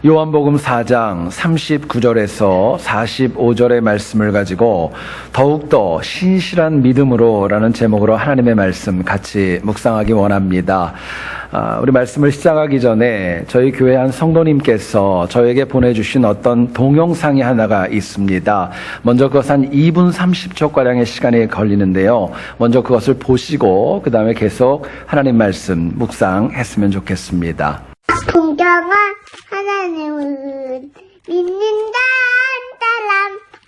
요한복음 4장 39절에서 45절의 말씀을 가지고 더욱더 신실한 믿음으로라는 제목으로 하나님의 말씀 같이 묵상하기 원합니다. 우리 말씀을 시작하기 전에 저희 교회 한 성도님께서 저에게 보내주신 어떤 동영상이 하나가 있습니다. 먼저 그것 한 2분 30초가량의 시간이 걸리는데요. 먼저 그것을 보시고 그 다음에 계속 하나님 말씀 묵상했으면 좋겠습니다. 공경한 하나님을 믿는다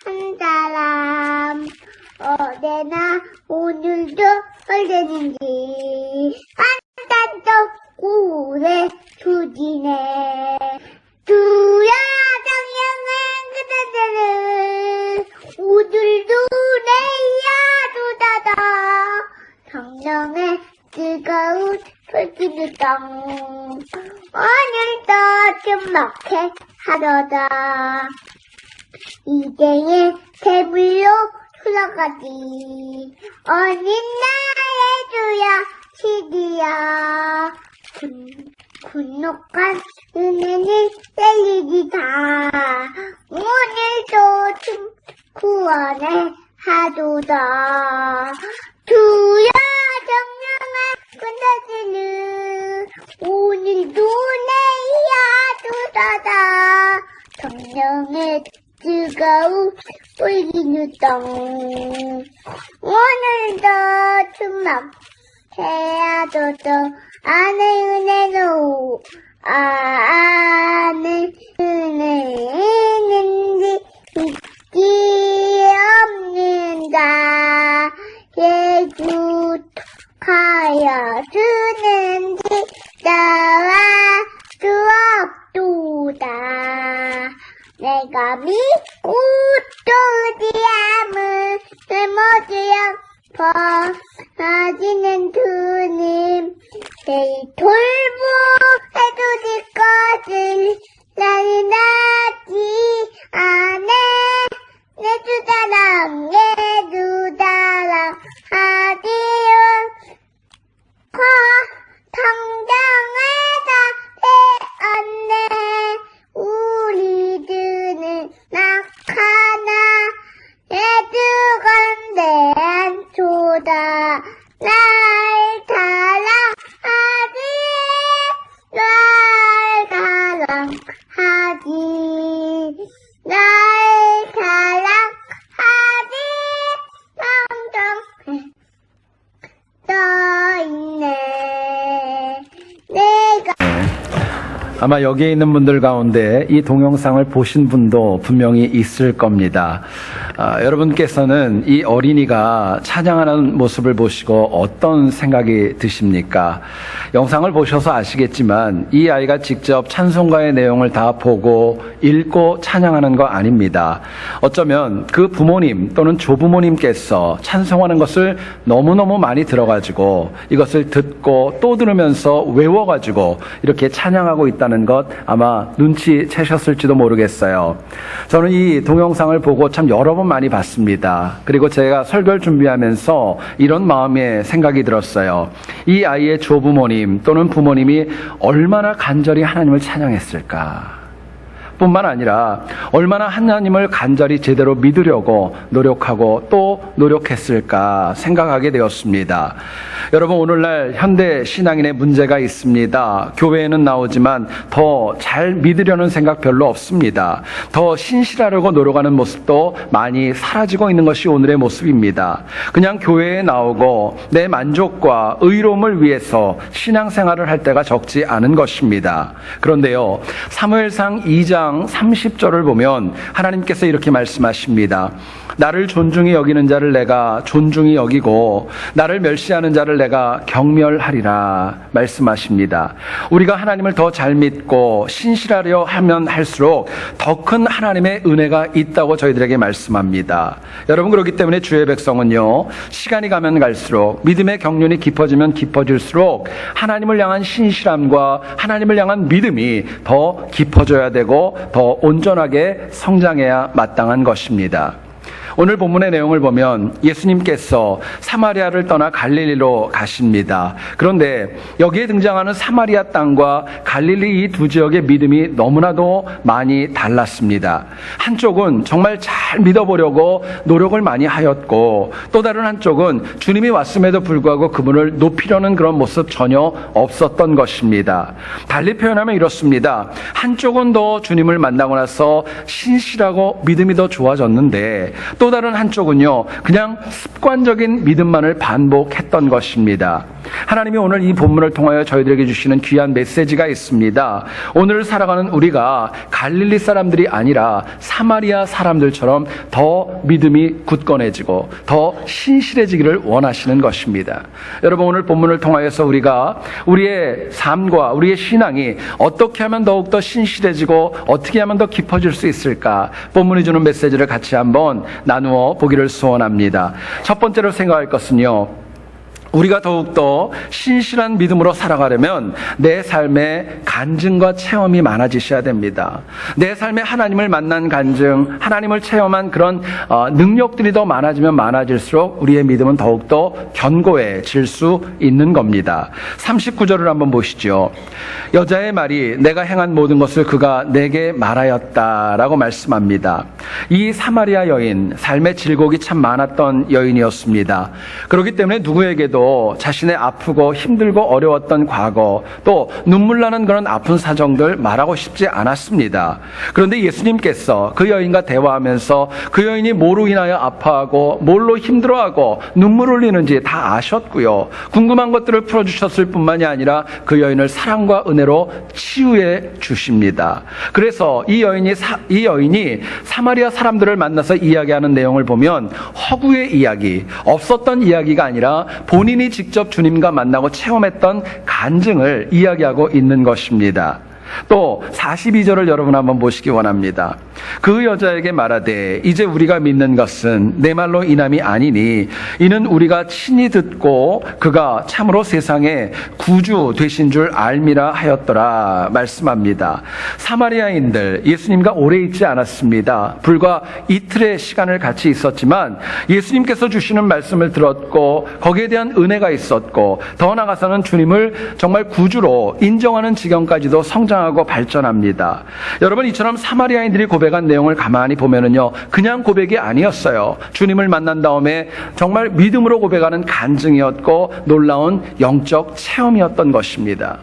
한 사람 어제나 오늘도 언제든지 한탄도 구원의 주지네 주야 정령한 그대들을 오늘도 내 야두다다 성령의 뜨거운 불기는 땅 오늘도 주목해 하려다 이제의 배불로 흘러가지 어린 나의 주야 시리야 굴욕한 은혜는 내리리다 오늘도 구원의 하도다 주야 정령한 그대들은 오늘도 내 야두다다 성령의 뜨거운 불기는 땅 오늘도 주목해야도다 안의 은혜로 안의 은혜는 잊지 없는다 예주하여 주는지 나와 주옵도다 내가 믿고 또 지함을 모두야 퍼지는 주님 내 돌보해주실 것을 나는 아지 않네 내 주다랑 하디요 당장에다 배웠네 우리들은 낙하나 애주건대한 조다 날 사랑하지 떠있네 내가 아마 여기에 있는 분들 가운데 이 동영상을 보신 분도 분명히 있을 겁니다. 여러분께서는 이 어린이가 찬양하는 모습을 보시고 어떤 생각이 드십니까? 영상을 보셔서 아시겠지만 이 아이가 직접 찬송가의 내용을 다 보고 읽고 찬양하는 거 아닙니다. 어쩌면 그 부모님 또는 조부모님께서 찬송하는 것을 너무너무 많이 들어가지고 이것을 듣고 또 들으면서 외워가지고 이렇게 찬양하고 있다는 것 아마 눈치채셨을지도 모르겠어요. 저는 이 동영상을 보고 참 여러 번 많이 봤습니다. 그리고 제가 설교를 준비하면서 이런 마음의 생각이 들었어요. 이 아이의 조부모님 또는 부모님이 얼마나 간절히 하나님을 찬양했을까? 뿐만 아니라 얼마나 하나님을 간절히 제대로 믿으려고 노력하고 또 노력했을까 생각하게 되었습니다. 여러분, 오늘날 현대 신앙인의 문제가 있습니다. 교회에는 나오지만 더 잘 믿으려는 생각 별로 없습니다. 더 신실하려고 노력하는 모습도 많이 사라지고 있는 것이 오늘의 모습입니다. 그냥 교회에 나오고 내 만족과 의로움을 위해서 신앙생활을 할 때가 적지 않은 것입니다. 그런데요, 사무엘상 2장 30절을 보면 하나님께서 이렇게 말씀하십니다. 나를 존중히 여기는 자를 내가 존중히 여기고 나를 멸시하는 자를 내가 경멸하리라 말씀하십니다. 우리가 하나님을 더 잘 믿고 신실하려 하면 할수록 더 큰 하나님의 은혜가 있다고 저희들에게 말씀합니다. 여러분, 그렇기 때문에 주의 백성은요, 시간이 가면 갈수록 믿음의 경륜이 깊어지면 깊어질수록 하나님을 향한 신실함과 하나님을 향한 믿음이 더 깊어져야 되고 더 온전하게 성장해야 마땅한 것입니다. 오늘 본문의 내용을 보면 예수님께서 사마리아를 떠나 갈릴리로 가십니다. 그런데 여기에 등장하는 사마리아 땅과 갈릴리 이 두 지역의 믿음이 너무나도 많이 달랐습니다. 한쪽은 정말 잘 믿어보려고 노력을 많이 하였고, 또 다른 한쪽은 주님이 왔음에도 불구하고 그분을 높이려는 그런 모습 전혀 없었던 것입니다. 달리 표현하면 이렇습니다. 한쪽은 더 주님을 만나고 나서 신실하고 믿음이 더 좋아졌는데, 또 다른 한쪽은요, 그냥 습관적인 믿음만을 반복했던 것입니다. 하나님이 오늘 이 본문을 통하여 저희들에게 주시는 귀한 메시지가 있습니다. 오늘 살아가는 우리가 갈릴리 사람들이 아니라 사마리아 사람들처럼 더 믿음이 굳건해지고 더 신실해지기를 원하시는 것입니다. 여러분, 오늘 본문을 통하여서 우리가 우리의 삶과 우리의 신앙이 어떻게 하면 더욱더 신실해지고 어떻게 하면 더 깊어질 수 있을까, 본문이 주는 메시지를 같이 한번 나누어 보기를 소원합니다. 첫 번째로 생각할 것은요, 우리가 더욱더 신실한 믿음으로 살아가려면 내 삶에 간증과 체험이 많아지셔야 됩니다. 내 삶에 하나님을 만난 간증, 하나님을 체험한 그런 능력들이 더 많아지면 많아질수록 우리의 믿음은 더욱더 견고해질 수 있는 겁니다. 39절을 한번 보시죠. 여자의 말이 내가 행한 모든 것을 그가 내게 말하였다라고 말씀합니다. 이 사마리아 여인, 삶의 질곡이 참 많았던 여인이었습니다. 그렇기 때문에 누구에게도 자신의 아프고 힘들고 어려웠던 과거, 또 눈물 나는 그런 아픈 사정들 말하고 싶지 않았습니다. 그런데 예수님께서 그 여인과 대화하면서 그 여인이 뭐로 인하여 아파하고 뭘로 힘들어하고 눈물 흘리는지 다 아셨고요, 궁금한 것들을 풀어주셨을 뿐만이 아니라 그 여인을 사랑과 은혜로 치유해 주십니다. 그래서 이 여인이 사마리아 사람들을 만나서 이야기하는 내용을 보면 허구의 이야기, 없었던 이야기가 아니라 본인이 직접 주님과 만나고 체험했던 간증을 이야기하고 있는 것입니다. 또 42절을 여러분 한번 보시기 원합니다. 그 여자에게 말하되 이제 우리가 믿는 것은 내 말로 인함이 아니니 이는 우리가 친히 듣고 그가 참으로 세상에 구주 되신 줄 알미라 하였더라 말씀합니다. 사마리아인들 예수님과 오래 있지 않았습니다. 불과 이틀의 시간을 같이 있었지만 예수님께서 주시는 말씀을 들었고 거기에 대한 은혜가 있었고, 더 나아가서는 주님을 정말 구주로 인정하는 지경까지도 성장하고 발전합니다. 여러분, 이처럼 사마리아인들이 고백한 내용을 가만히 보면은요, 그냥 고백이 아니었어요. 주님을 만난 다음에 정말 믿음으로 고백하는 간증이었고 놀라운 영적 체험이었던 것입니다.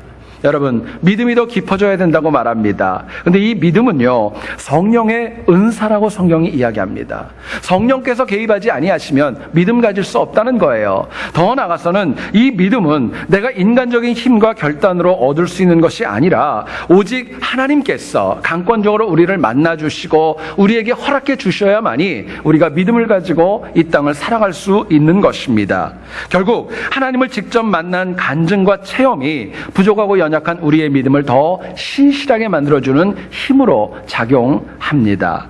여러분, 믿음이 더 깊어져야 된다고 말합니다. 근데 이 믿음은요, 성령의 은사라고 성경이 이야기합니다. 성령께서 개입하지 아니하시면 믿음 가질 수 없다는 거예요. 더 나아가서는 이 믿음은 내가 인간적인 힘과 결단으로 얻을 수 있는 것이 아니라 오직 하나님께서 강권적으로 우리를 만나주시고 우리에게 허락해 주셔야만이 우리가 믿음을 가지고 이 땅을 살아갈 수 있는 것입니다. 결국 하나님을 직접 만난 간증과 체험이 부족하고 연약한 우리의 믿음을 더 신실하게 만들어주는 힘으로 작용합니다.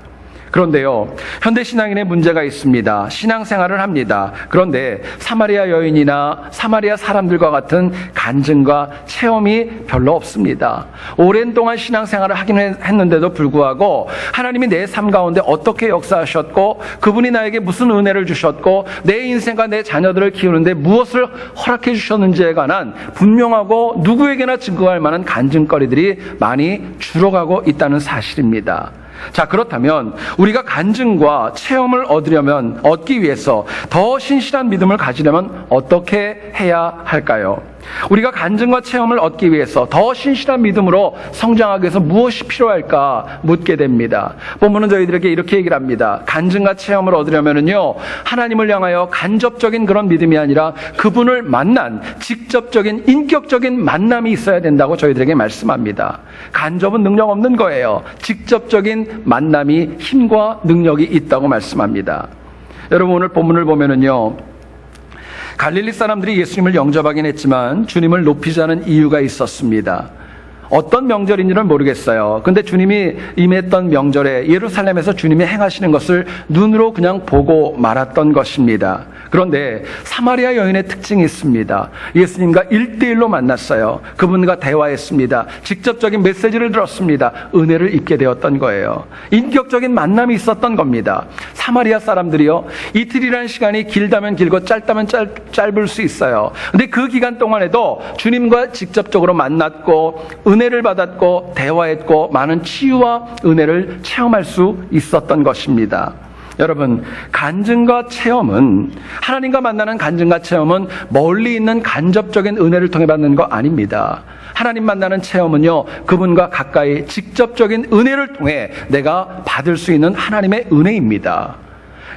그런데요, 현대 신앙인의 문제가 있습니다. 신앙생활을 합니다. 그런데 사마리아 여인이나 사마리아 사람들과 같은 간증과 체험이 별로 없습니다. 오랜 동안 신앙생활을 하긴 했는데도 불구하고 하나님이 내 삶 가운데 어떻게 역사하셨고 그분이 나에게 무슨 은혜를 주셨고 내 인생과 내 자녀들을 키우는데 무엇을 허락해 주셨는지에 관한 분명하고 누구에게나 증거할 만한 간증거리들이 많이 줄어가고 있다는 사실입니다. 자, 그렇다면 우리가 간증과 체험을 얻기 위해서 더 신실한 믿음을 가지려면 어떻게 해야 할까요? 우리가 간증과 체험을 얻기 위해서 더 신실한 믿음으로 성장하기 위해서 무엇이 필요할까 묻게 됩니다. 본문은 저희들에게 이렇게 얘기를 합니다. 간증과 체험을 얻으려면요, 하나님을 향하여 간접적인 그런 믿음이 아니라 그분을 만난 직접적인 인격적인 만남이 있어야 된다고 저희들에게 말씀합니다. 간접은 능력 없는 거예요. 직접적인 만남이 힘과 능력이 있다고 말씀합니다. 여러분, 오늘 본문을 보면은요, 갈릴리 사람들이 예수님을 영접하긴 했지만 주님을 높이지 않은 이유가 있었습니다. 어떤 명절인지는 모르겠어요. 근데 주님이 임했던 명절에 예루살렘에서 주님이 행하시는 것을 눈으로 그냥 보고 말았던 것입니다. 그런데 사마리아 여인의 특징이 있습니다. 예수님과 1대1로 만났어요. 그분과 대화했습니다. 직접적인 메시지를 들었습니다. 은혜를 입게 되었던 거예요. 인격적인 만남이 있었던 겁니다. 사마리아 사람들이요, 이틀이라는 시간이 길다면 길고 짧다면 짧을 수 있어요. 근데 그 기간 동안에도 주님과 직접적으로 만났고 은혜를 받았고 대화했고 많은 치유와 은혜를 체험할 수 있었던 것입니다. 여러분, 간증과 체험은, 하나님과 만나는 간증과 체험은 멀리 있는 간접적인 은혜를 통해 받는 거 아닙니다. 하나님 만나는 체험은요, 그분과 가까이 직접적인 은혜를 통해 내가 받을 수 있는 하나님의 은혜입니다.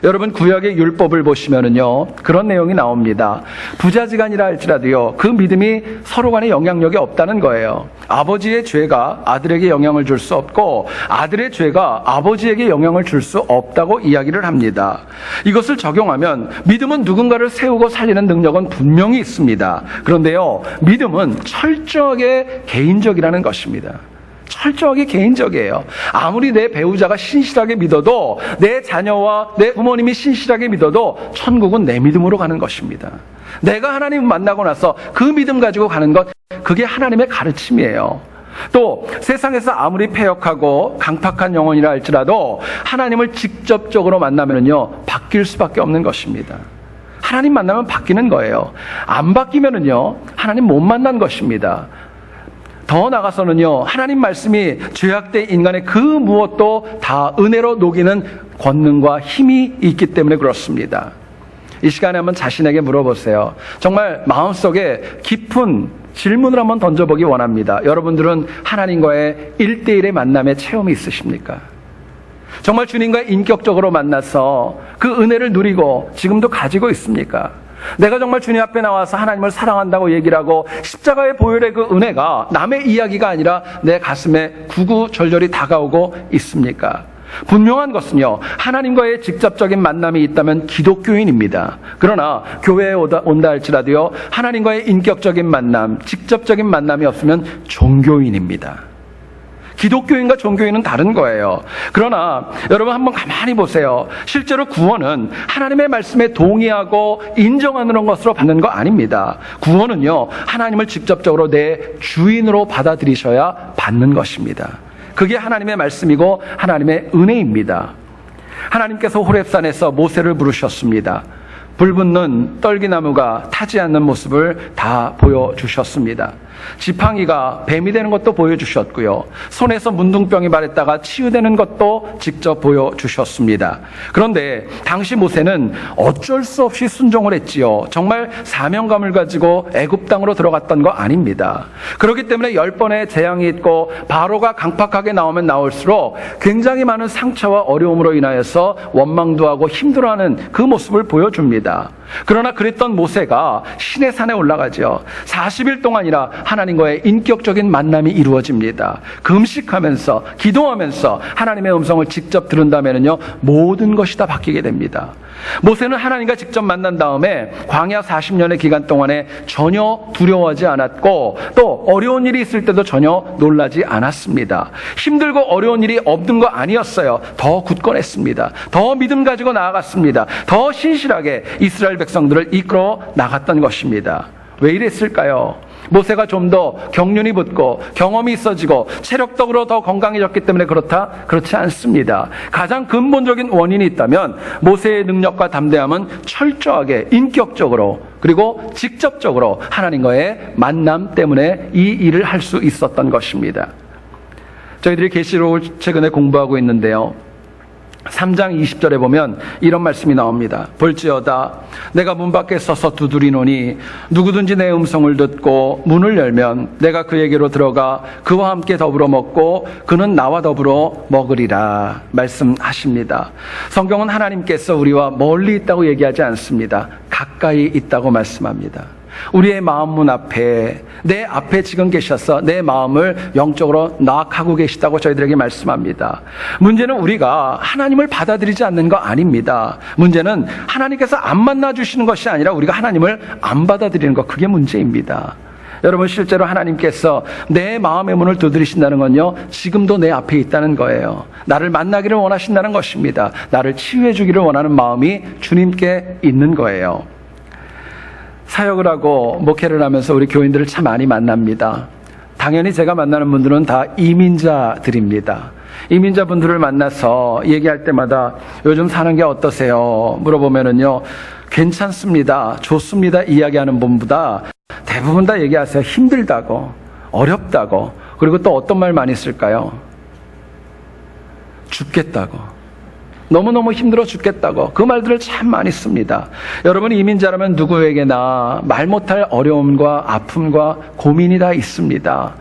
여러분, 구약의 율법을 보시면은요, 그런 내용이 나옵니다. 부자지간이라 할지라도요, 그 믿음이 서로 간에 영향력이 없다는 거예요. 아버지의 죄가 아들에게 영향을 줄 수 없고, 아들의 죄가 아버지에게 영향을 줄 수 없다고 이야기를 합니다. 이것을 적용하면 믿음은 누군가를 세우고 살리는 능력은 분명히 있습니다. 그런데요, 믿음은 철저하게 개인적이라는 것입니다. 철저하게 개인적이에요. 아무리 내 배우자가 신실하게 믿어도, 내 자녀와 내 부모님이 신실하게 믿어도 천국은 내 믿음으로 가는 것입니다. 내가 하나님 만나고 나서 그 믿음 가지고 가는 것, 그게 하나님의 가르침이에요. 또 세상에서 아무리 패역하고 강팍한 영혼이라 할지라도 하나님을 직접적으로 만나면은요, 바뀔 수밖에 없는 것입니다. 하나님 만나면 바뀌는 거예요. 안 바뀌면은요, 하나님 못 만난 것입니다. 더 나아가서는요, 하나님 말씀이 죄악된 인간의 그 무엇도 다 은혜로 녹이는 권능과 힘이 있기 때문에 그렇습니다. 이 시간에 한번 자신에게 물어보세요. 정말 마음속에 깊은 질문을 한번 던져보기 원합니다. 여러분들은 하나님과의 1대1의 만남의 체험이 있으십니까? 정말 주님과 인격적으로 만나서 그 은혜를 누리고 지금도 가지고 있습니까? 내가 정말 주님 앞에 나와서 하나님을 사랑한다고 얘기를 하고 십자가의 보혈의 그 은혜가 남의 이야기가 아니라 내 가슴에 구구절절히 다가오고 있습니까? 분명한 것은요, 하나님과의 직접적인 만남이 있다면 기독교인입니다. 그러나 교회에 온다 할지라도요, 하나님과의 인격적인 만남, 직접적인 만남이 없으면 종교인입니다. 기독교인과 종교인은 다른 거예요. 그러나 여러분 한번 가만히 보세요. 실제로 구원은 하나님의 말씀에 동의하고 인정하는 것으로 받는 거 아닙니다. 구원은요, 하나님을 직접적으로 내 주인으로 받아들이셔야 받는 것입니다. 그게 하나님의 말씀이고 하나님의 은혜입니다. 하나님께서 호렙산에서 모세를 부르셨습니다. 불붙는 떨기나무가 타지 않는 모습을 다 보여주셨습니다. 지팡이가 뱀이 되는 것도 보여주셨고요. 손에서 문둥병이 발했다가 치유되는 것도 직접 보여주셨습니다. 그런데 당시 모세는 어쩔 수 없이 순종을 했지요. 정말 사명감을 가지고 애굽 땅으로 들어갔던 거 아닙니다. 그렇기 때문에 10번의 재앙이 있고 바로가 강팍하게 나오면 나올수록 굉장히 많은 상처와 어려움으로 인하여서 원망도 하고 힘들어하는 그 모습을 보여줍니다. 그러나 그랬던 모세가 신의 산에 올라가죠. 40일 동안이나 하나님과의 인격적인 만남이 이루어집니다. 금식하면서 기도하면서 하나님의 음성을 직접 들은다면요, 모든 것이 다 바뀌게 됩니다. 모세는 하나님과 직접 만난 다음에 광야 40년의 기간 동안에 전혀 두려워하지 않았고, 또 어려운 일이 있을 때도 전혀 놀라지 않았습니다. 힘들고 어려운 일이 없는 거 아니었어요. 더 굳건했습니다. 더 믿음 가지고 나아갔습니다. 더 신실하게 이스라엘 백성들을 이끌어 나갔던 것입니다. 왜 이랬을까요? 모세가 좀 더 경륜이 붙고 경험이 있어지고 체력적으로 더 건강해졌기 때문에 그렇다? 그렇지 않습니다. 가장 근본적인 원인이 있다면 모세의 능력과 담대함은 철저하게 인격적으로 그리고 직접적으로 하나님과의 만남 때문에 이 일을 할 수 있었던 것입니다. 저희들이 계시록을 최근에 공부하고 있는데요, 3장 20절에 보면 이런 말씀이 나옵니다. 볼지어다 내가 문 밖에 서서 두드리노니 누구든지 내 음성을 듣고 문을 열면 내가 그에게로 들어가 그와 함께 더불어 먹고 그는 나와 더불어 먹으리라 말씀하십니다. 성경은 하나님께서 우리와 멀리 있다고 얘기하지 않습니다. 가까이 있다고 말씀합니다. 우리의 마음문 앞에, 내 앞에 지금 계셔서 내 마음을 영적으로 낙하고 계시다고 저희들에게 말씀합니다. 문제는 우리가 하나님을 받아들이지 않는 거 아닙니다. 문제는 하나님께서 안 만나주시는 것이 아니라 우리가 하나님을 안 받아들이는 것, 그게 문제입니다. 여러분, 실제로 하나님께서 내 마음의 문을 두드리신다는 건요, 지금도 내 앞에 있다는 거예요. 나를 만나기를 원하신다는 것입니다. 나를 치유해 주기를 원하는 마음이 주님께 있는 거예요. 사역을 하고 목회를 하면서 우리 교인들을 참 많이 만납니다. 당연히 제가 만나는 분들은 다 이민자들입니다. 이민자분들을 만나서 얘기할 때마다 요즘 사는 게 어떠세요? 물어보면은요, 괜찮습니다, 좋습니다 이야기하는 분보다 대부분 다 얘기하세요. 힘들다고, 어렵다고, 그리고 또 어떤 말 많이 쓸까요? 죽겠다고. 너무너무 힘들어 죽겠다고. 그 말들을 참 많이 씁니다. 여러분, 이민자라면 누구에게나 말 못할 어려움과 아픔과 고민이 다 있습니다.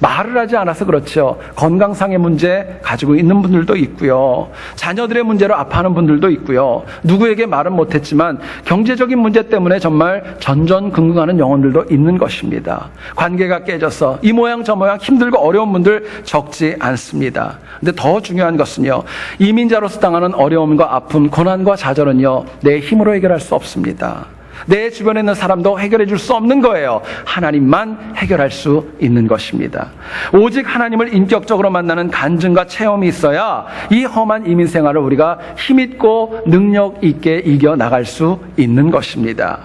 말을 하지 않아서 그렇죠. 건강상의 문제 가지고 있는 분들도 있고요. 자녀들의 문제로 아파하는 분들도 있고요. 누구에게 말은 못했지만 경제적인 문제 때문에 정말 전전긍긍하는 영혼들도 있는 것입니다. 관계가 깨져서 이 모양 저 모양 힘들고 어려운 분들 적지 않습니다. 근데 더 중요한 것은요, 이민자로서 당하는 어려움과 아픔, 고난과 좌절은요, 내 힘으로 해결할 수 없습니다. 내 주변에 있는 사람도 해결해 줄 수 없는 거예요. 하나님만 해결할 수 있는 것입니다. 오직 하나님을 인격적으로 만나는 간증과 체험이 있어야 이 험한 이민 생활을 우리가 힘있고 능력 있게 이겨나갈 수 있는 것입니다.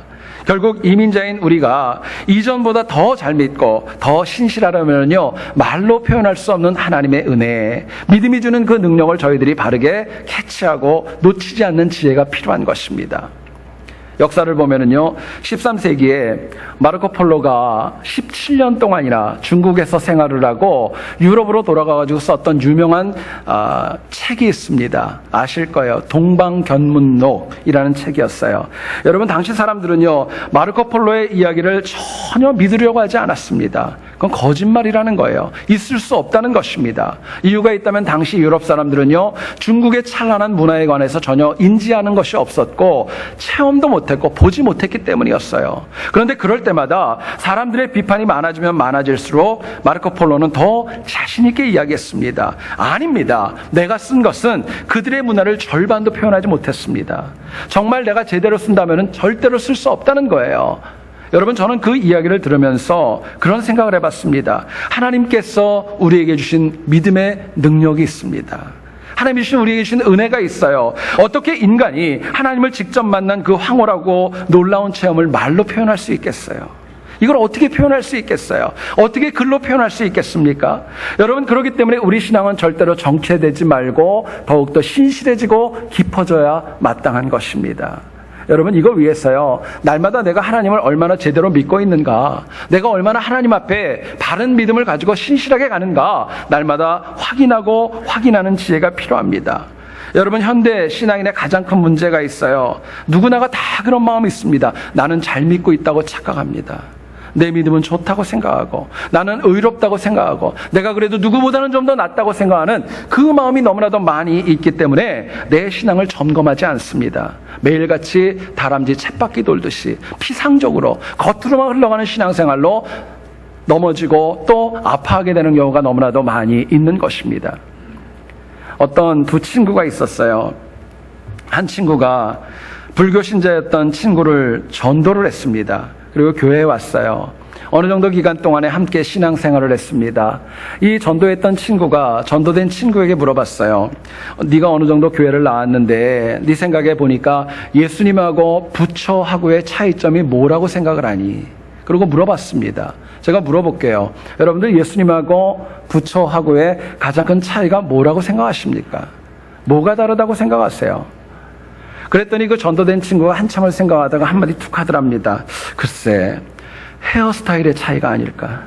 결국 이민자인 우리가 이전보다 더 잘 믿고 더 신실하려면요, 말로 표현할 수 없는 하나님의 은혜, 믿음이 주는 그 능력을 저희들이 바르게 캐치하고 놓치지 않는 지혜가 필요한 것입니다. 역사를 보면은요, 13세기에 마르코 폴로가 17년 동안이나 중국에서 생활을 하고 유럽으로 돌아가가지고 썼던 유명한 책이 있습니다. 아실 거예요. 동방견문록이라는 책이었어요. 여러분, 당시 사람들은요, 마르코 폴로의 이야기를 전혀 믿으려고 하지 않았습니다. 그건 거짓말이라는 거예요. 있을 수 없다는 것입니다. 이유가 있다면 당시 유럽 사람들은요, 중국의 찬란한 문화에 관해서 전혀 인지하는 것이 없었고 체험도 못했고 보지 못했기 때문이었어요. 그런데 그럴 때마다 사람들의 비판이 많아지면 많아질수록 마르코 폴로는 더 자신 있게 이야기했습니다. 아닙니다. 내가 쓴 것은 그들의 문화를 절반도 표현하지 못했습니다. 정말 내가 제대로 쓴다면 절대로 쓸 수 없다는 거예요. 여러분, 저는 그 이야기를 들으면서 그런 생각을 해봤습니다. 하나님께서 우리에게 주신 믿음의 능력이 있습니다. 하나님이 주신 우리에게 주신 은혜가 있어요. 어떻게 인간이 하나님을 직접 만난 그 황홀하고 놀라운 체험을 말로 표현할 수 있겠어요? 이걸 어떻게 표현할 수 있겠어요? 어떻게 글로 표현할 수 있겠습니까? 여러분, 그렇기 때문에 우리 신앙은 절대로 정체되지 말고 더욱더 신실해지고 깊어져야 마땅한 것입니다. 여러분, 이걸 위해서요, 날마다 내가 하나님을 얼마나 제대로 믿고 있는가, 내가 얼마나 하나님 앞에 바른 믿음을 가지고 신실하게 가는가, 날마다 확인하고 확인하는 지혜가 필요합니다. 여러분, 현대 신앙인의 가장 큰 문제가 있어요. 누구나가 다 그런 마음이 있습니다. 나는 잘 믿고 있다고 착각합니다. 내 믿음은 좋다고 생각하고, 나는 의롭다고 생각하고, 내가 그래도 누구보다는 좀 더 낫다고 생각하는 그 마음이 너무나도 많이 있기 때문에 내 신앙을 점검하지 않습니다. 매일같이 다람쥐 쳇바퀴 돌듯이 피상적으로 겉으로만 흘러가는 신앙생활로 넘어지고 또 아파하게 되는 경우가 너무나도 많이 있는 것입니다. 어떤 두 친구가 있었어요. 한 친구가 불교 신자였던 친구를 전도를 했습니다. 그리고 교회에 왔어요. 어느 정도 기간 동안에 함께 신앙생활을 했습니다. 이 전도했던 친구가 전도된 친구에게 물어봤어요. 네가 어느 정도 교회를 나왔는데 네 생각에 보니까 예수님하고 부처하고의 차이점이 뭐라고 생각을 하니? 그리고 물어봤습니다. 제가 물어볼게요. 여러분들, 예수님하고 부처하고의 가장 큰 차이가 뭐라고 생각하십니까? 뭐가 다르다고 생각하세요? 그랬더니 그 전도된 친구가 한참을 생각하다가 한마디 툭 하더랍니다. 글쎄, 헤어스타일의 차이가 아닐까?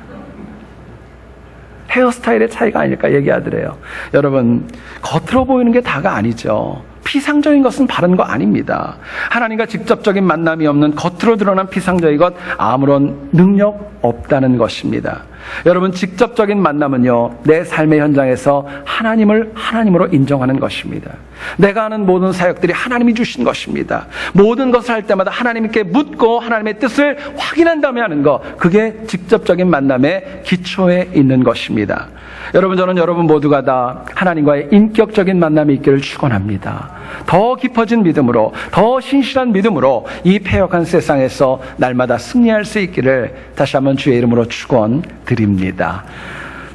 헤어스타일의 차이가 아닐까 얘기하더래요. 여러분, 겉으로 보이는 게 다가 아니죠. 피상적인 것은 바른 거 아닙니다. 하나님과 직접적인 만남이 없는 겉으로 드러난 피상적인 것, 아무런 능력 없다는 것입니다. 여러분, 직접적인 만남은요, 내 삶의 현장에서 하나님을 하나님으로 인정하는 것입니다. 내가 하는 모든 사역들이 하나님이 주신 것입니다. 모든 것을 할 때마다 하나님께 묻고 하나님의 뜻을 확인한 다음에 하는 것, 그게 직접적인 만남의 기초에 있는 것입니다. 여러분, 저는 여러분 모두가 다 하나님과의 인격적인 만남이 있기를 축원합니다. 더 깊어진 믿음으로, 더 신실한 믿음으로 이 패역한 세상에서 날마다 승리할 수 있기를 다시 한번 주의 이름으로 축원드립니다.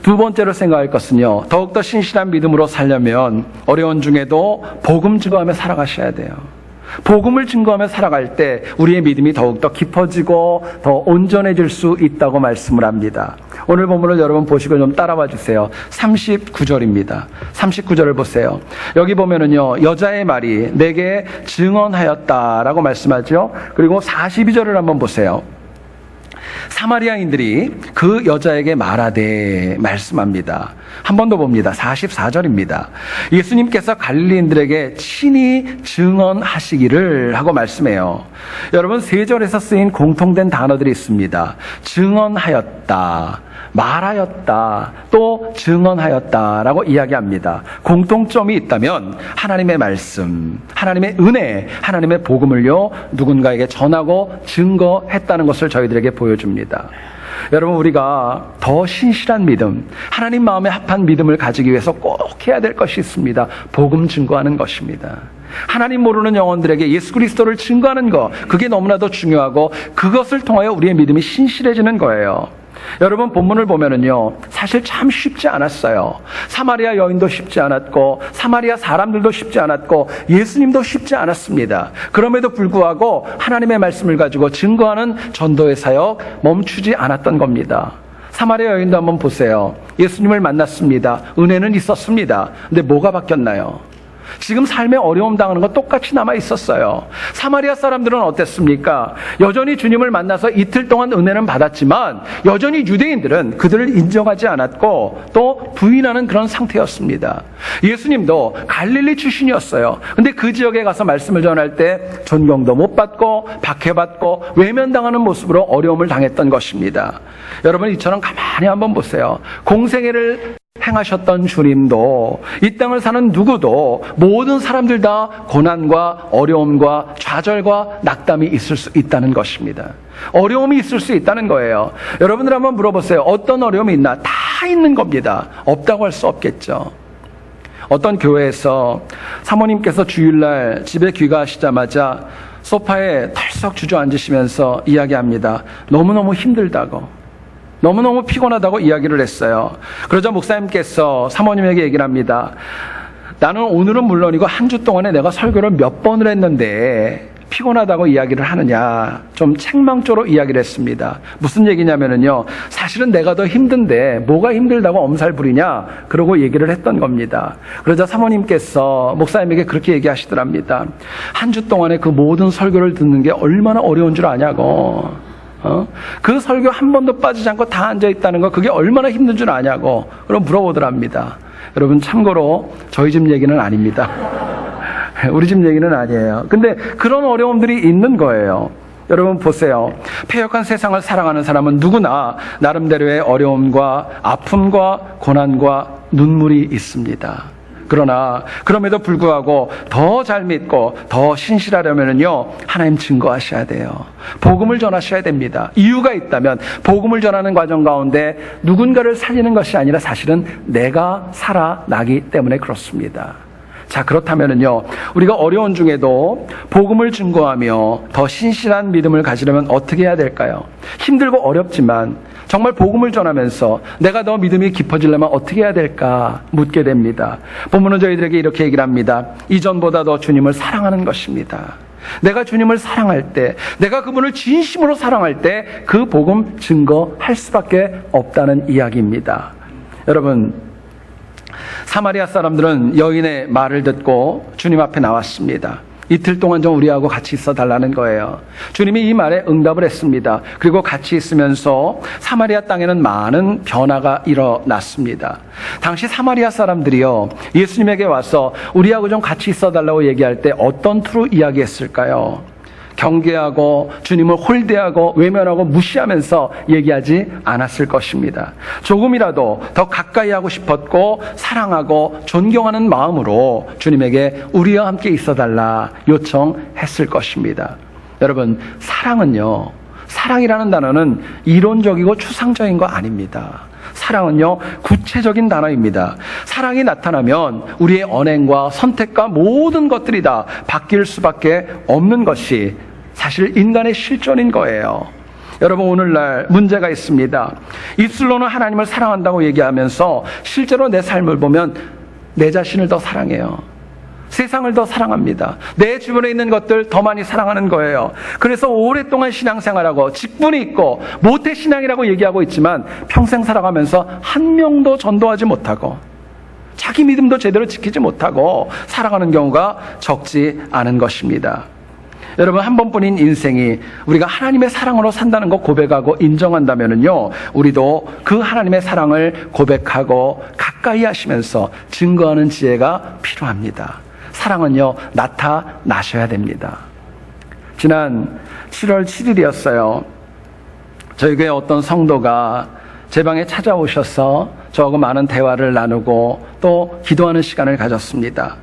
두 번째로 생각할 것은요, 더욱더 신실한 믿음으로 살려면 어려운 중에도 복음 증거하며 살아가셔야 돼요. 복음을 증거하며 살아갈 때 우리의 믿음이 더욱더 깊어지고 더 온전해질 수 있다고 말씀을 합니다. 오늘 본문을 여러분 보시고 좀 따라와 주세요. 39절입니다. 39절을 보세요. 여기 보면은요, 여자의 말이 내게 증언하였다라고 말씀하죠. 그리고 42절을 한번 보세요. 사마리아인들이 그 여자에게 말하되 말씀합니다. 한 번 더 봅니다. 44절입니다. 예수님께서 갈릴리인들에게 친히 증언하시기를 하고 말씀해요. 여러분, 3절에서 쓰인 공통된 단어들이 있습니다. 증언하였다, 말하였다, 또 증언하였다라고 이야기합니다. 공통점이 있다면 하나님의 말씀, 하나님의 은혜, 하나님의 복음을요, 누군가에게 전하고 증거했다는 것을 저희들에게 보여줍니다. 여러분, 우리가 더 신실한 믿음, 하나님 마음에 합한 믿음을 가지기 위해서 꼭 해야 될 것이 있습니다. 복음 증거하는 것입니다. 하나님 모르는 영혼들에게 예수 그리스도를 증거하는 것, 그게 너무나도 중요하고 그것을 통하여 우리의 믿음이 신실해지는 거예요. 여러분, 본문을 보면은요, 사실 참 쉽지 않았어요. 사마리아 여인도 쉽지 않았고 사마리아 사람들도 쉽지 않았고 예수님도 쉽지 않았습니다. 그럼에도 불구하고 하나님의 말씀을 가지고 증거하는 전도의 사역 멈추지 않았던 겁니다. 사마리아 여인도 한번 보세요. 예수님을 만났습니다. 은혜는 있었습니다. 근데 뭐가 바뀌었나요? 지금 삶에 어려움 당하는 거 똑같이 남아 있었어요. 사마리아 사람들은 어땠습니까? 여전히 주님을 만나서 이틀 동안 은혜는 받았지만 여전히 유대인들은 그들을 인정하지 않았고 또 부인하는 그런 상태였습니다. 예수님도 갈릴리 출신이었어요. 근데 그 지역에 가서 말씀을 전할 때 존경도 못 받고 박해받고 외면당하는 모습으로 어려움을 당했던 것입니다. 여러분, 이처럼 가만히 한번 보세요. 공생애를 행하셨던 주님도, 이 땅을 사는 누구도, 모든 사람들 다 고난과 어려움과 좌절과 낙담이 있을 수 있다는 것입니다. 어려움이 있을 수 있다는 거예요. 여러분들 한번 물어보세요. 어떤 어려움이 있나? 다 있는 겁니다. 없다고 할 수 없겠죠. 어떤 교회에서 사모님께서 주일날 집에 귀가하시자마자 소파에 털썩 주저앉으시면서 이야기합니다. 너무너무 힘들다고, 너무너무 피곤하다고 이야기를 했어요. 그러자 목사님께서 사모님에게 얘기를 합니다. 나는 오늘은 물론이고 한 주 동안에 내가 설교를 몇 번을 했는데 피곤하다고 이야기를 하느냐, 좀 책망조로 이야기를 했습니다. 무슨 얘기냐면요, 사실은 내가 더 힘든데 뭐가 힘들다고 엄살 부리냐, 그러고 얘기를 했던 겁니다. 그러자 사모님께서 목사님에게 그렇게 얘기하시더랍니다. 한 주 동안에 그 모든 설교를 듣는 게 얼마나 어려운 줄 아냐고, 그 설교 한 번도 빠지지 않고 다 앉아있다는 거, 그게 얼마나 힘든 줄 아냐고, 그럼 물어보더랍니다. 여러분, 참고로 저희 집 얘기는 아닙니다. 우리 집 얘기는 아니에요. 근데 그런 어려움들이 있는 거예요. 여러분 보세요. 패역한 세상을 사랑하는 사람은 누구나 나름대로의 어려움과 아픔과 고난과 눈물이 있습니다. 그러나 그럼에도 불구하고 더 잘 믿고 더 신실하려면요, 하나님 증거하셔야 돼요. 복음을 전하셔야 됩니다. 이유가 있다면 복음을 전하는 과정 가운데 누군가를 살리는 것이 아니라 사실은 내가 살아나기 때문에 그렇습니다. 자, 그렇다면요, 우리가 어려운 중에도 복음을 증거하며 더 신실한 믿음을 가지려면 어떻게 해야 될까요? 힘들고 어렵지만 정말 복음을 전하면서 내가 더 믿음이 깊어지려면 어떻게 해야 될까 묻게 됩니다. 본문은 저희들에게 이렇게 얘기를 합니다. 이전보다 더 주님을 사랑하는 것입니다. 내가 주님을 사랑할 때, 내가 그분을 진심으로 사랑할 때 그 복음 증거할 수밖에 없다는 이야기입니다. 여러분, 사마리아 사람들은 여인의 말을 듣고 주님 앞에 나왔습니다. 이틀 동안 좀 우리하고 같이 있어 달라는 거예요. 주님이 이 말에 응답을 했습니다. 그리고 같이 있으면서 사마리아 땅에는 많은 변화가 일어났습니다. 당시 사마리아 사람들이요, 예수님에게 와서 우리하고 좀 같이 있어 달라고 얘기할 때 어떤 투로 이야기했을까요? 경계하고 주님을 홀대하고 외면하고 무시하면서 얘기하지 않았을 것입니다. 조금이라도 더 가까이 하고 싶었고 사랑하고 존경하는 마음으로 주님에게 우리와 함께 있어달라 요청했을 것입니다. 여러분, 사랑은요, 사랑이라는 단어는 이론적이고 추상적인 거 아닙니다. 사랑은요, 구체적인 단어입니다. 사랑이 나타나면 우리의 언행과 선택과 모든 것들이 다 바뀔 수밖에 없는 것이 사실 인간의 실존인 거예요. 여러분, 오늘날 문제가 있습니다. 입술로는 하나님을 사랑한다고 얘기하면서 실제로 내 삶을 보면 내 자신을 더 사랑해요. 세상을 더 사랑합니다. 내 주변에 있는 것들 더 많이 사랑하는 거예요. 그래서 오랫동안 신앙생활하고 직분이 있고 모태신앙이라고 얘기하고 있지만 평생 살아가면서 한 명도 전도하지 못하고 자기 믿음도 제대로 지키지 못하고 살아가는 경우가 적지 않은 것입니다. 여러분, 한 번뿐인 인생이 우리가 하나님의 사랑으로 산다는 거 고백하고 인정한다면요, 우리도 그 하나님의 사랑을 고백하고 가까이 하시면서 증거하는 지혜가 필요합니다. 사랑은요, 나타나셔야 됩니다. 지난 7월 7일이었어요. 저희 교회 어떤 성도가 제 방에 찾아오셔서 저하고 많은 대화를 나누고 또 기도하는 시간을 가졌습니다.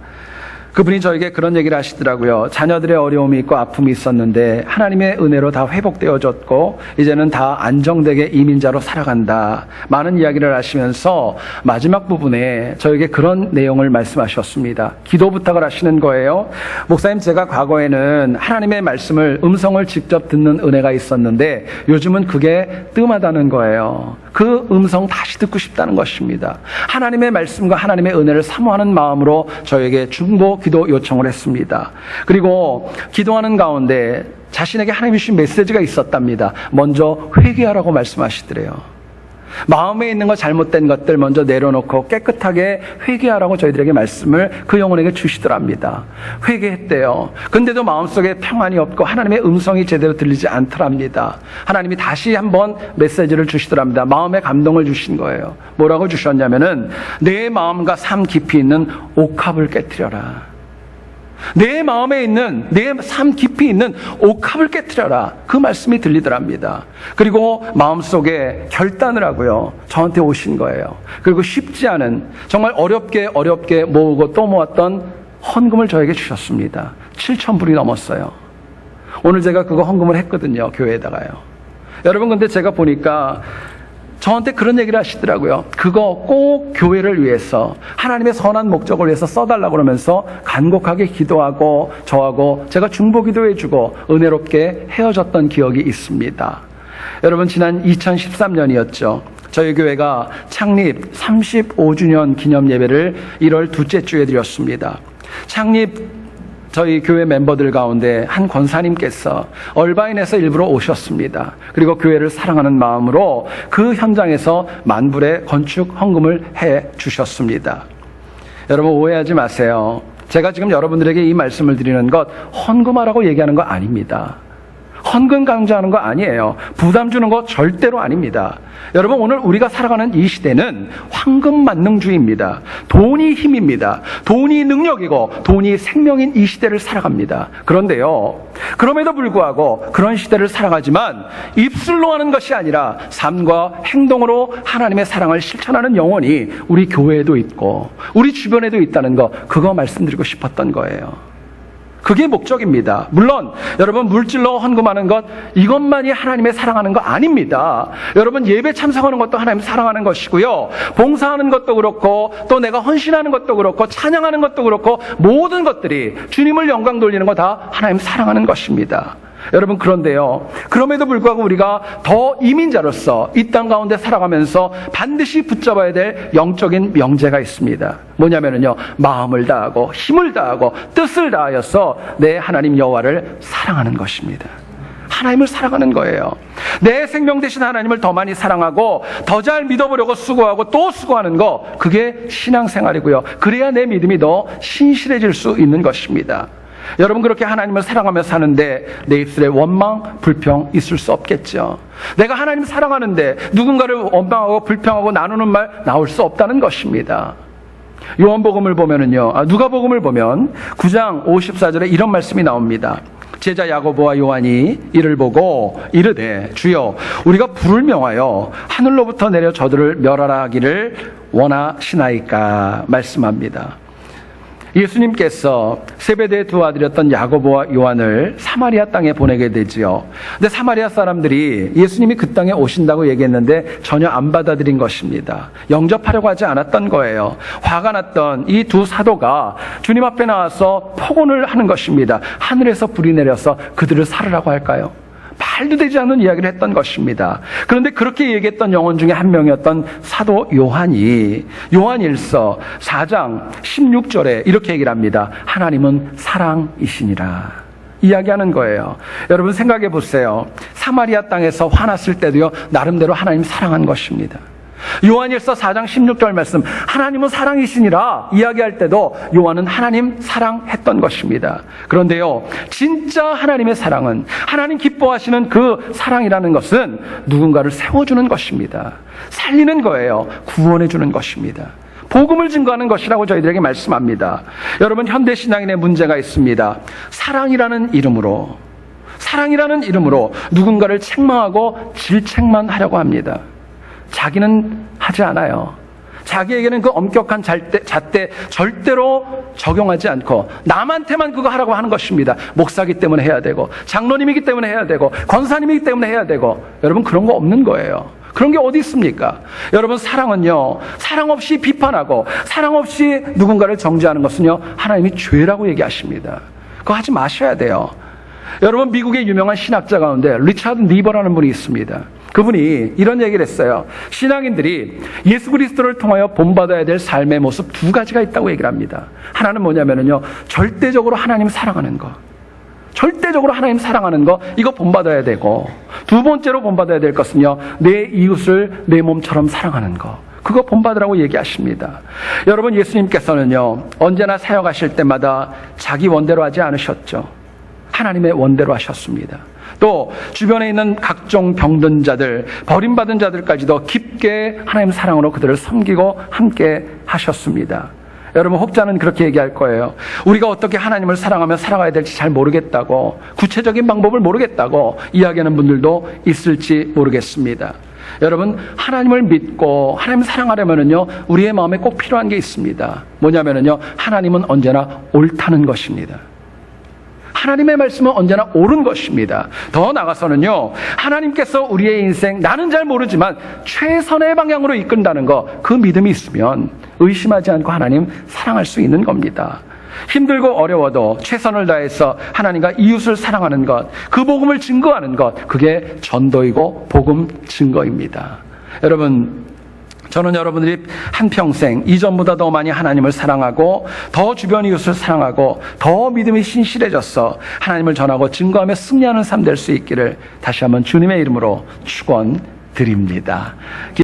그분이 저에게 그런 얘기를 하시더라고요. 자녀들의 어려움이 있고 아픔이 있었는데 하나님의 은혜로 다 회복되어졌고 이제는 다 안정되게 이민자로 살아간다. 많은 이야기를 하시면서 마지막 부분에 저에게 그런 내용을 말씀하셨습니다. 기도 부탁을 하시는 거예요. 목사님, 제가 과거에는 하나님의 말씀을 음성을 직접 듣는 은혜가 있었는데 요즘은 그게 뜸하다는 거예요. 그 음성 다시 듣고 싶다는 것입니다. 하나님의 말씀과 하나님의 은혜를 사모하는 마음으로 저에게 중보 기도 요청을 했습니다. 그리고 기도하는 가운데 자신에게 하나님이 주신 메시지가 있었답니다. 먼저 회개하라고 말씀하시더래요. 마음에 있는 거, 잘못된 것들 먼저 내려놓고 깨끗하게 회개하라고 저희들에게 말씀을 그 영혼에게 주시더랍니다. 회개했대요. 근데도 마음속에 평안이 없고 하나님의 음성이 제대로 들리지 않더랍니다. 하나님이 다시 한번 메시지를 주시더랍니다. 마음에 감동을 주신 거예요. 뭐라고 주셨냐면은 내 마음과 삶 깊이 있는 옥합을 깨트려라. 내 마음에 있는, 내 삶 깊이 있는 옥합을 깨트려라. 그 말씀이 들리더랍니다. 그리고 마음속에 결단을 하고요, 저한테 오신 거예요. 그리고 쉽지 않은, 정말 어렵게 모으고 또 모았던 헌금을 저에게 주셨습니다. 7,000불이 넘었어요. 오늘 제가 그거 헌금을 했거든요, 교회에다가요. 여러분, 근데 제가 보니까 저한테 그런 얘기를 하시더라고요. 그거 꼭 교회를 위해서, 하나님의 선한 목적을 위해서 써달라고 그러면서 간곡하게 기도하고 저하고 제가 중보 기도해주고 은혜롭게 헤어졌던 기억이 있습니다. 여러분, 지난 2013년이었죠. 저희 교회가 창립 35주년 기념 예배를 1월 둘째 주에 드렸습니다. 창립 저희 교회 멤버들 가운데 한 권사님께서 얼바인에서 일부러 오셨습니다. 그리고 교회를 사랑하는 마음으로 그 현장에서 만불의 건축 헌금을 해 주셨습니다. 여러분, 오해하지 마세요. 제가 지금 여러분들에게 이 말씀을 드리는 것 헌금하라고 얘기하는 거 아닙니다. 헌금 강조하는 거 아니에요. 부담 주는 거 절대로 아닙니다. 여러분, 오늘 우리가 살아가는 이 시대는 황금 만능주의입니다. 돈이 힘입니다. 돈이 능력이고 돈이 생명인 이 시대를 살아갑니다. 그런데요, 그럼에도 불구하고 그런 시대를 살아가지만 입술로 하는 것이 아니라 삶과 행동으로 하나님의 사랑을 실천하는 영혼이 우리 교회에도 있고 우리 주변에도 있다는 거, 그거 말씀드리고 싶었던 거예요. 그게 목적입니다. 물론 여러분, 물질로 헌금하는 것, 이것만이 하나님의 사랑하는 거 아닙니다. 여러분, 예배 참석하는 것도 하나님 사랑하는 것이고요, 봉사하는 것도 그렇고 또 내가 헌신하는 것도 그렇고 찬양하는 것도 그렇고 모든 것들이 주님을 영광 돌리는 거 다 하나님 사랑하는 것입니다. 여러분, 그런데요, 그럼에도 불구하고 우리가 더 이민자로서 이 땅 가운데 살아가면서 반드시 붙잡아야 될 영적인 명제가 있습니다. 뭐냐면요, 마음을 다하고 힘을 다하고 뜻을 다하여서 내 하나님 여호와를 사랑하는 것입니다. 하나님을 사랑하는 거예요. 내 생명 되신 하나님을 더 많이 사랑하고 더 잘 믿어보려고 수고하고 또 수고하는 거, 그게 신앙생활이고요. 그래야 내 믿음이 더 신실해질 수 있는 것입니다. 여러분, 그렇게 하나님을 사랑하며 사는데 내 입술에 원망, 불평 있을 수 없겠죠. 내가 하나님 사랑하는데 누군가를 원망하고 불평하고 나누는 말 나올 수 없다는 것입니다. 요한복음을 보면은요, 누가복음을 보면 9장 54절에 이런 말씀이 나옵니다. 제자 야고보와 요한이 이를 보고 이르되, 주여, 우리가 불을 명하여 하늘로부터 내려 저들을 멸하라 하기를 원하시나이까 말씀합니다. 예수님께서 세베대의 두 아들이었던 야고보와 요한을 사마리아 땅에 보내게 되지요. 근데 사마리아 사람들이 예수님이 그 땅에 오신다고 얘기했는데 전혀 안 받아들인 것입니다. 영접하려고 하지 않았던 거예요. 화가 났던 이 두 사도가 주님 앞에 나와서 폭언을 하는 것입니다. 하늘에서 불이 내려서 그들을 살으라고 할까요? 말도 되지 않는 이야기를 했던 것입니다. 그런데 그렇게 얘기했던 영혼 중에 한 명이었던 사도 요한이 요한일서 4장 16절에 이렇게 얘기를 합니다. 하나님은 사랑이시니라. 이야기하는 거예요. 여러분 생각해 보세요. 사마리아 땅에서 화났을 때도요, 나름대로 하나님 사랑한 것입니다. 요한일서 4장 16절 말씀, 하나님은 사랑이시니라 이야기할 때도 요한은 하나님 사랑했던 것입니다. 그런데요, 진짜 하나님의 사랑은, 하나님 기뻐하시는 그 사랑이라는 것은 누군가를 세워주는 것입니다. 살리는 거예요. 구원해주는 것입니다. 복음을 증거하는 것이라고 저희들에게 말씀합니다. 여러분, 현대신앙인의 문제가 있습니다. 사랑이라는 이름으로 누군가를 책망하고 질책만 하려고 합니다. 자기는 하지 않아요. 자기에게는 그 엄격한 잣대 절대로 적용하지 않고 남한테만 그거 하라고 하는 것입니다. 목사기 때문에 해야 되고, 장로님이기 때문에 해야 되고, 권사님이기 때문에 해야 되고. 여러분, 그런 거 없는 거예요. 그런 게 어디 있습니까? 여러분, 사랑은요, 사랑 없이 비판하고 사랑 없이 누군가를 정죄하는 것은요, 하나님이 죄라고 얘기하십니다. 그거 하지 마셔야 돼요. 여러분, 미국의 유명한 신학자 가운데 리차드 니버라는 분이 있습니다. 그분이 이런 얘기를 했어요. 신앙인들이 예수 그리스도를 통하여 본받아야 될 삶의 모습 두 가지가 있다고 얘기를 합니다. 하나는 뭐냐면요, 절대적으로 하나님 사랑하는 거. 절대적으로 하나님 사랑하는 거, 이거 본받아야 되고, 두 번째로 본받아야 될 것은요, 내 이웃을 내 몸처럼 사랑하는 거. 그거 본받으라고 얘기하십니다. 여러분, 예수님께서는요, 언제나 사역하실 때마다 자기 원대로 하지 않으셨죠. 하나님의 원대로 하셨습니다. 또 주변에 있는 각종 병든 자들, 버림받은 자들까지도 깊게 하나님 사랑으로 그들을 섬기고 함께 하셨습니다. 여러분, 혹자는 그렇게 얘기할 거예요. 우리가 어떻게 하나님을 사랑하며 살아가야 될지 잘 모르겠다고, 구체적인 방법을 모르겠다고 이야기하는 분들도 있을지 모르겠습니다. 여러분, 하나님을 믿고 하나님 사랑하려면요, 우리의 마음에 꼭 필요한 게 있습니다. 뭐냐면요, 하나님은 언제나 옳다는 것입니다. 하나님의 말씀은 언제나 옳은 것입니다. 더 나아가서는요, 하나님께서 우리의 인생, 나는 잘 모르지만 최선의 방향으로 이끈다는 거, 그 믿음이 있으면 의심하지 않고 하나님 사랑할 수 있는 겁니다. 힘들고 어려워도 최선을 다해서 하나님과 이웃을 사랑하는 것, 그 복음을 증거하는 것, 그게 전도이고 복음 증거입니다. 여러분, 저는 여러분들이 한평생 이전보다 더 많이 하나님을 사랑하고, 더 주변 이웃을 사랑하고, 더 믿음이 신실해져서 하나님을 전하고 증거하며 승리하는 삶 될 수 있기를 다시 한번 주님의 이름으로 축원드립니다.